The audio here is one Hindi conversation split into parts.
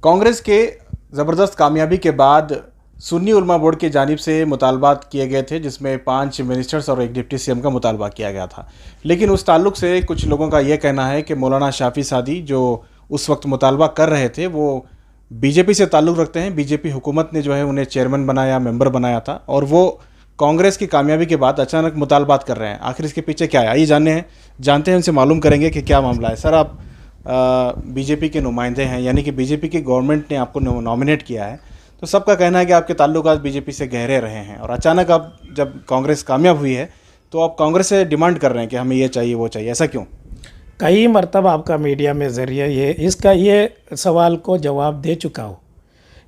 कांग्रेस के ज़बरदस्त कामयाबी के बाद सुन्नी उलमा बोर्ड की जानिब से मुतालबात किए गए थे, जिसमें 5 मिनिस्टर्स और एक डिप्टी सीएम का मुतालबा किया गया था। लेकिन उस ताल्लुक से कुछ लोगों का यह कहना है कि मौलाना शाफी सादी जो उस वक्त मुतालबा कर रहे थे वो बीजेपी से ताल्लुक़ रखते हैं। बीजेपी हुकूमत ने जो है उन्हें चेयरमैन बनाया, मेंबर बनाया था, और वो कांग्रेस की कामयाबी के बाद अचानक मुतालबात कर रहे हैं। आखिर इसके पीछे क्या है, आइए जानते हैं, उनसे मालूम करेंगे कि क्या मामला है। सर, आप बीजेपी के नुमाइंदे हैं, यानी कि बीजेपी की गवर्नमेंट ने आपको नॉमिनेट किया है, तो सबका कहना है कि आपके ताल्लुकात बीजेपी से गहरे रहे हैं, और अचानक आप जब कांग्रेस कामयाब हुई है तो आप कांग्रेस से डिमांड कर रहे हैं कि हमें ये चाहिए वो चाहिए, ऐसा क्यों? कई मरतबा आपका मीडिया में ज़रिए ये सवाल को जवाब दे चुका हूँ।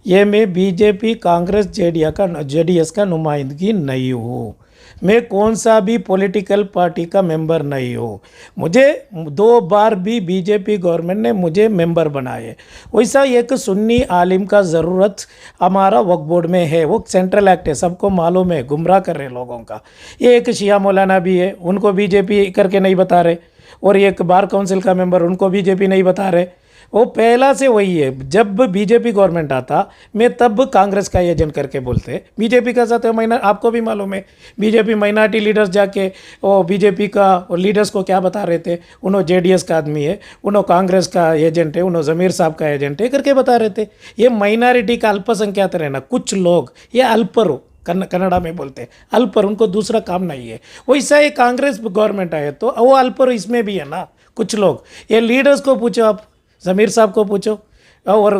ये मैं बीजेपी कांग्रेस जेडीएस का नुमाइंदगी नहीं हूँ। मैं कौन सा भी पॉलिटिकल पार्टी का मेंबर नहीं हूँ। मुझे 2 बार भी बीजेपी गवर्नमेंट ने मुझे मेंबर बनाए। वैसा एक सुन्नी आलिम का ज़रूरत हमारा वक्फ बोर्ड में है। वो सेंट्रल एक्ट है, सबको मालूम है, गुमराह कर रहे लोगों का। ये एक शिया मौलाना भी है, उनको बीजेपी करके नहीं बता रहे, और एक बार काउंसिल का मेंबर, उनको बीजेपी नहीं बता रहे। वो पहला से वही है। जब बीजेपी गवर्नमेंट आता, मैं तब कांग्रेस का एजेंट करके बोलते। बीजेपी का साथ है, आपको भी मालूम है, बीजेपी माइनॉरिटी लीडर्स जाके वो बीजेपी का लीडर्स को क्या बता रहे थे, उन्होंने जेडीएस का आदमी है, उन्होंने कांग्रेस का एजेंट है, उन्होंने ज़मीर साहब का एजेंट है करके बता रहे थे। ये माइनॉरिटी का अल्पसंख्यात रहना, कुछ लोग ये अल्पर हो, कन्नड़ा में बोलते हैं अल्पर, उनको दूसरा काम नहीं है। वैसा ही कांग्रेस गवर्नमेंट आए तो वो अल्पर इसमें भी है ना कुछ लोग। ये लीडर्स को पूछो, आप ज़मीर साहब को पूछो, और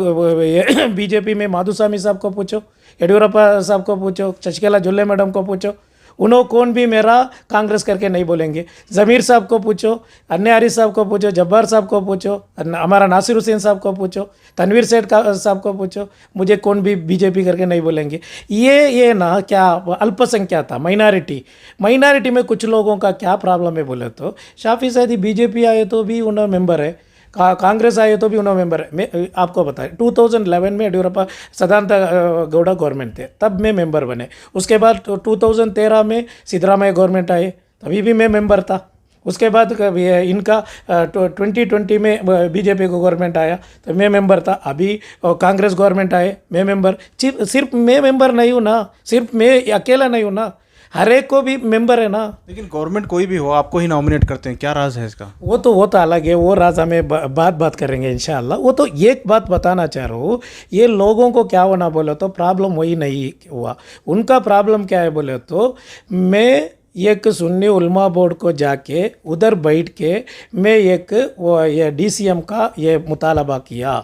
बीजेपी में माधुस्वामी साहब को पूछो, येडियूरप्पा साहब को पूछो, शशिकला जुल्ले मैडम को पूछो, उन्होंने कौन भी मेरा कांग्रेस करके नहीं बोलेंगे। ज़मीर साहब को पूछो, अन्य आरिफ साहब को पूछो, जब्बार साहब को पूछो, हमारा नासिर हुसैन साहब को पूछो, तनवीर सेठ साहब को पूछो, मुझे कौन भी बीजेपी करके नहीं बोलेंगे। ये ना क्या अल्पसंख्याक था, माइनॉरिटी में कुछ लोगों का क्या प्रॉब्लम है बोले तो, शाफी सादी बीजेपी आए तो भी उन्होंने मेंबर है, कांग्रेस आए तो भी उन्होंने मेंबर है। मैं आपको बताएं 2011 में येडियूरप्पा सदानंद गौड़ा गवर्नमेंट थे, तब मैं मेंबर बने। उसके बाद 2013 में सिद्धरामैया गवर्नमेंट आए, तभी भी मैं मेंबर था। उसके बाद इनका 2020 में बीजेपी को गवर्नमेंट आया तो मैं मेंबर था। अभी कांग्रेस गवर्नमेंट आए, मैं मेंबर। सिर्फ मैं मेंबर नहीं हूँ ना, सिर्फ मैं अकेला नहीं हूँ ना, हर एक को भी मेंबर है ना। लेकिन गवर्नमेंट कोई भी हो, आपको ही नॉमिनेट करते हैं, क्या राज है इसका? वो तो अलग है, वो राज हमें बात करेंगे इंशाल्लाह। वो तो एक बात बताना चाह रहा हूँ, ये लोगों को क्या होना बोले तो प्रॉब्लम वही नहीं हुआ। उनका प्रॉब्लम क्या है बोले तो, मैं एक सुन्नी उलमा बोर्ड को जाके उधर बैठ के मैं ये डीसीएम का ये मुतालबा किया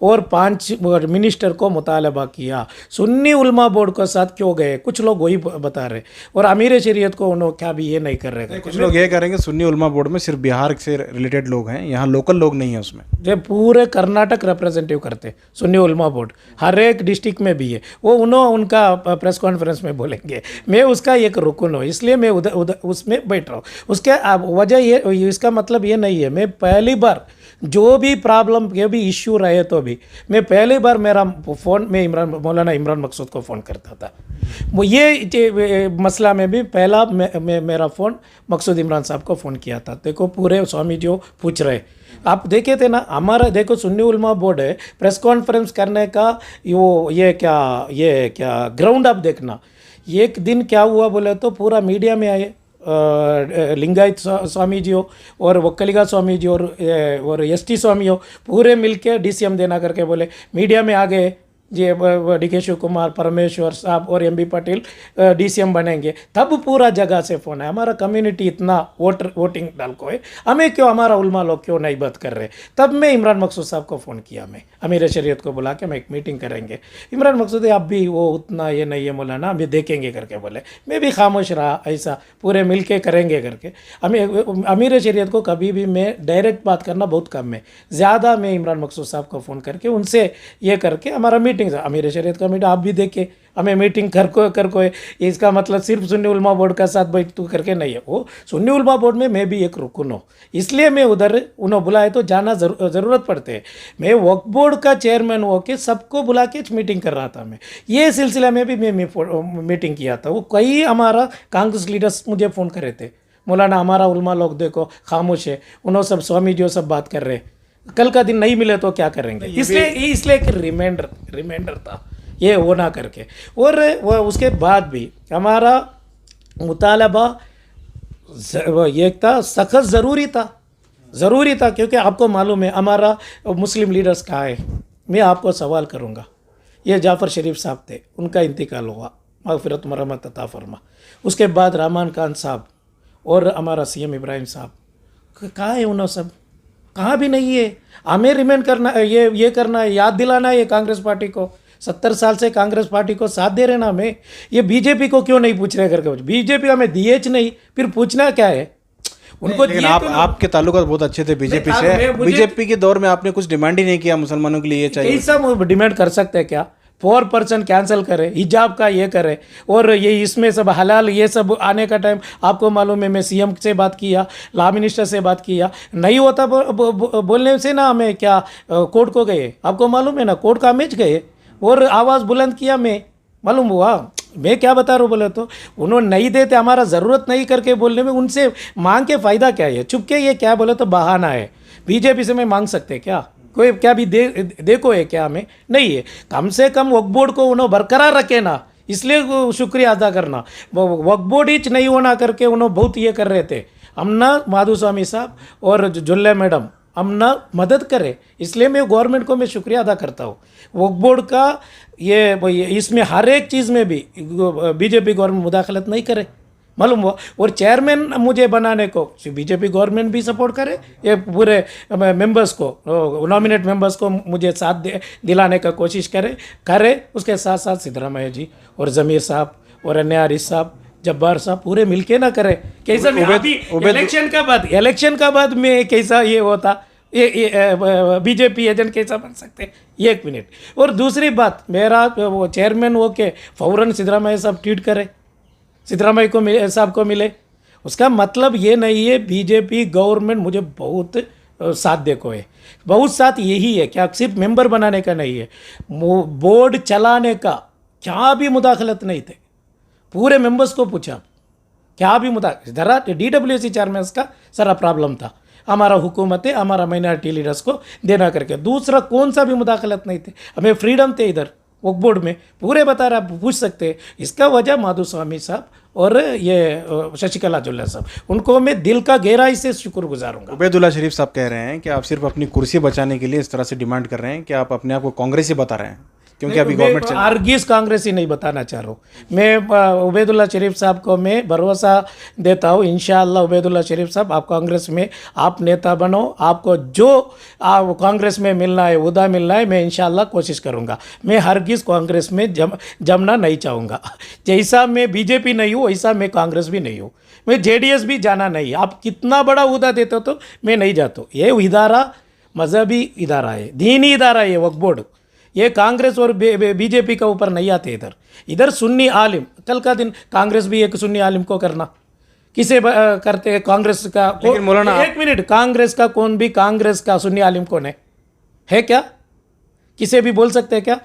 और 5 मिनिस्टर को मुतालबा किया। सुन्नी उलमा बोर्ड के साथ क्यों गए, कुछ लोग वही बता रहे, और अमीर शरीयत को उन्होंने क्या भी ये नहीं कर रहे। कुछ लोग ये करेंगे सुन्नी उलमा बोर्ड में सिर्फ बिहार से रिलेटेड लोग हैं, यहाँ लोकल लोग नहीं हैं उसमें। जो पूरे कर्नाटक रिप्रेजेंटेटिव करते सुन्नी उलमा बोर्ड, हर एक डिस्ट्रिक्ट में भी है। वो उनका प्रेस कॉन्फ्रेंस में बोलेंगे, मैं उसका एक रुकन हूँ, इसलिए मैं उधर उसमें बैठ रहा हूँ। उसके वजह ये, इसका मतलब ये नहीं है, मैं पहली बार जो भी प्रॉब्लम ये भी इश्यू रहे तो भी मैं पहली बार मेरा फ़ोन में मौलाना इमरान मकसूद को फ़ोन करता था। वो ये मसला में भी पहला मेरा फ़ोन मकसूद इमरान साहब को फ़ोन किया था। देखो पूरे स्वामी जो पूछ रहे, आप देखे थे ना, हमारा देखो सुन्नी उलमा बोर्ड है, प्रेस कॉन्फ्रेंस करने का ये क्या ग्राउंड आप देखना। एक दिन क्या हुआ बोले तो पूरा मीडिया में आए, लिंगायत स्वामी जी हो और वक्कलिगा स्वामी जी और एसटी स्वामी हो, पूरे मिलके डीसीएम देना करके बोले, मीडिया में आ गए। ये डीके शिव कुमार, परमेश्वर साहब और एमबी पटेल डीसीएम बनेंगे, तब पूरा जगह से फ़ोन है, हमारा कम्युनिटी इतना वोटिंग डाल को है, हमें क्यों, हमारा उलमा लोग क्यों नहीं बात कर रहे। तब मैं इमरान मकसूद साहब को फ़ोन किया, मैं अमीर शरीयत को बुला के मैं एक मीटिंग करेंगे। इमरान मकसूद आप भी वो उतना ये नहीं है मौलाना, अभी देखेंगे करके बोले। मैं भी खामोश रहा, ऐसा पूरे मिल के करेंगे करके। अमीर शरीयत को कभी भी मैं डायरेक्ट बात करना बहुत कम है, ज़्यादा मैं इमरान मकसूद साहब को फ़ोन करके उनसे ये करके हमारा मीटिंग, अमीर शरीयत का मीटिंग आप भी देखे, हमें मीटिंग कर को है। इसका मतलब सिर्फ सुन्नी उलमा बोर्ड का साथ बैठ तू करके नहीं है, वो सुन्नी उलमा बोर्ड में मैं भी एक रुकन हूँ, इसलिए मैं उधर उन्होंने बुलाए तो जाना ज़रूरत पड़ते है। मैं वक्फ बोर्ड का चेयरमैन हो के सबको बुला के मीटिंग कर रहा था। मैं ये सिलसिला में भी मैं मीटिंग किया था। वो कई हमारा कांग्रेस लीडर्स मुझे फ़ोन करे थे, मौलाना हमारा उलमा लोग देखो खामोश है, उन्होंने सब स्वामी जो सब बात कर रहे, कल का दिन नहीं मिले तो क्या करेंगे, इसलिए एक रिमाइंडर था ये होना करके। और वो उसके बाद भी हमारा मुतालबा ये था, सख्त ज़रूरी था क्योंकि आपको मालूम है हमारा मुस्लिम लीडर्स कहाँ है। मैं आपको सवाल करूँगा, ये जाफ़र शरीफ साहब थे, उनका इंतकाल हुआ, मग़फ़िरत मरहमत अता फरमा। उसके बाद रहमान खान साहब और हमारा सीएम इब्राहिम साहब, कहाँ है उन्होंने सब? कहाँ भी नहीं है। हमें रिमेंड करना है, ये करना है, याद दिलाना है कांग्रेस पार्टी को। 70 साल से कांग्रेस पार्टी को साथ दे रहे ना हमें, ये बीजेपी को क्यों नहीं पूछ रहे करके। बीजेपी हमें दिए नहीं, फिर पूछना क्या है उनको। लेकिन आपके ताल्लुकात बहुत अच्छे थे बीजेपी से। बीजेपी के दौर में आपने कुछ डिमांड ही नहीं किया मुसलमानों के लिए ये चाहिए। कैसा डिमांड कर सकते हैं क्या? 4% कैंसिल करे, हिजाब का ये करे, और ये इसमें सब हलाल ये सब आने का टाइम आपको मालूम है। मैं सीएम से बात किया, लॉ मिनिस्टर से बात किया, नहीं होता बोलने से ना हमें क्या कोर्ट को गए, आपको मालूम है ना, कोर्ट का मैच गए और आवाज़ बुलंद किया। मैं मालूम हुआ मैं क्या बता रहा हूँ बोले तो उन्होंने नहीं देते, हमारा ज़रूरत नहीं करके बोलने में उनसे मांग के फ़ायदा क्या है? चुप के ये क्या बोले तो बहाना है। बीजेपी से मैं मांग सकते क्या? कोई क्या भी देखो है क्या? हमें नहीं है। कम से कम वक्फ बोर्ड को उन्होंने बरकरार रखे ना, इसलिए शुक्रिया अदा करना। वक्फ बोर्ड ही नहीं होना करके उन्होंने बहुत ये कर रहे थे। हम ना माधुस्वामी साहब और जुल्ले मैडम हम ना मदद करें, इसलिए मैं गवर्नमेंट को मैं शुक्रिया अदा करता हूँ। वक्फ बोर्ड का ये इसमें हर एक चीज़ में भी बीजेपी गवर्नमेंट मुदाखलत नहीं करे, मालूम हुआ। और चेयरमैन मुझे बनाने को बीजेपी गवर्नमेंट भी सपोर्ट करे, ये पूरे मेंबर्स को, नॉमिनेट मेंबर्स को मुझे साथ दिलाने का कोशिश करे। उसके साथ साथ सिद्धरामैया जी और ज़मीर साहब और अन्य आरिफ साहब, जब्बार साहब पूरे मिलके ना करे। कैसा इलेक्शन का बाद में कैसा ये होता, ये बीजेपी एजेंट कैसा बन सकते हैं? एक मिनट। और दूसरी बात, मेरा वो चेयरमैन हो के फ़ौरन सिद्धरामैया साहब ट्वीट करे, सिद्धरामैया को साहब को मिले, उसका मतलब ये नहीं है बीजेपी गवर्नमेंट मुझे बहुत साथ देखो है, बहुत साथ यही है क्या सिर्फ मेंबर बनाने का नहीं है, बोर्ड चलाने का क्या भी मुदाखलत नहीं थे। पूरे मेंबर्स को पूछा क्या भी जरा DWC चेयरमैन का सारा प्रॉब्लम था, हमारा हुकूमत है हमारा माइनॉरिटी लीडर्स को देना करके, दूसरा कौन सा भी मुदाखलत नहीं थे, हमें फ्रीडम थे। इधर वक्फ बोर्ड में पूरे बता रहे, आप पूछ सकते हैं। इसका वजह माधुस्वामी साहब और ये शशिकला जुल्ला साहब, उनको मैं दिल का गहराई से शुक्रगुजार हूँ। उबैदुल्ला शरीफ साहब कह रहे हैं कि आप सिर्फ अपनी कुर्सी बचाने के लिए इस तरह से डिमांड कर रहे हैं कि आप अपने आप को कांग्रेसी बता रहे हैं, क्योंकि अभी गवर्नमेंट आर्गिस कांग्रेसी नहीं बताना चाह रहा हूँ मैं। उबैदुल्ला शरीफ साहब को मैं भरोसा देता हूँ, इंशाअल्लाह उबैदुल्ला शरीफ साहब आप कांग्रेस में आप नेता बनो, आपको जो कांग्रेस में मिलना है उदा मिलना है, मैं इंशाअल्लाह कोशिश करूँगा। मैं हरगिज़ कांग्रेस में जमना नहीं चाहूँगा। जैसा मैं बीजेपी नहीं हूँ वैसा मैं कांग्रेस भी नहीं हूँ, मैं JDS भी जाना नहीं। आप कितना बड़ा उदा देते हो तो मैं नहीं जाता। ये इदारा मजहबी इदारा है, दीनी इदारा है वक्फ बोर्ड, ये कांग्रेस और बीजेपी का ऊपर नहीं आते। इधर सुन्नी आलिम, कल का दिन कांग्रेस भी एक सुन्नी आलिम को करना, किसे करते हैं कांग्रेस का? मौलाना एक मिनट, कांग्रेस का कौन भी कांग्रेस का सुन्नी आलिम कौन है क्या? किसे भी बोल सकते हैं क्या?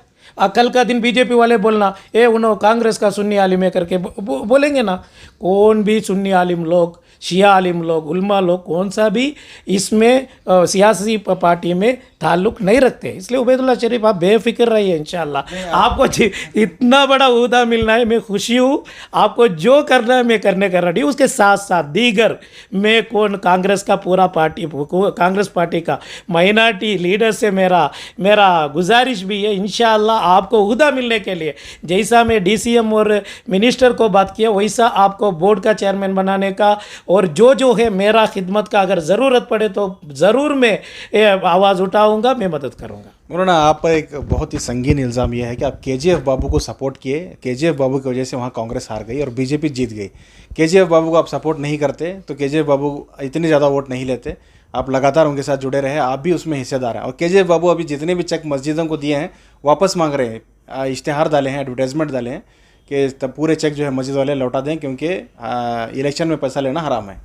कल का दिन बीजेपी वाले बोलना उन्होंने कांग्रेस का सुन्नी आलिम है करके बोलेंगे ना। कौन भी सुन्नी आलिम लोग, शिया आलिम लोग, उल्मा लोग कौन सा भी इसमें सियासी पार्टी में ताल्लुक नहीं रखते। इसलिए उबैदुल्ला शरीफ आप बेफिक्र रहिए, इंशाल्लाह आपको इतना बड़ा उहदा मिलना है, मैं खुशी हूँ। आपको जो करना है मैं करने का रेडी। उसके साथ साथ दीगर मैं कांग्रेस का पूरा पार्टी, कांग्रेस पार्टी का माइनॉरिटी लीडर से मेरा गुजारिश भी है, इंशाल्लाह आपको उहदा मिलने के लिए जैसा मैं DCM और मिनिस्टर को बात किया वैसा आपको बोर्ड का चेयरमैन बनाने का, और जो है मेरा खिदमत का अगर ज़रूरत पड़े तो ज़रूर मैं आवाज़ उठाऊंगा, मैं मदद करूंगा। मौलाना आप पर एक बहुत ही संगीन इल्ज़ाम यह है कि आप KGF बाबू को सपोर्ट किए, KGF बाबू की वजह से वहाँ कांग्रेस हार गई और बीजेपी जीत गई। KGF बाबू को आप सपोर्ट नहीं करते तो KGF बाबू इतने ज़्यादा वोट नहीं लेते, आप लगातार उनके साथ जुड़े रहे, आप भी उसमें हिस्सेदार हैं। और KGF बाबू अभी जितने भी चेक मस्जिदों को दिए हैं वापस मांग रहे हैं, इश्तेहार डाले हैं, एडवर्टाइजमेंट डाले हैं कि तब पूरे चेक जो है मस्जिद वाले लौटा दें, क्योंकि इलेक्शन में पैसा लेना हराम है।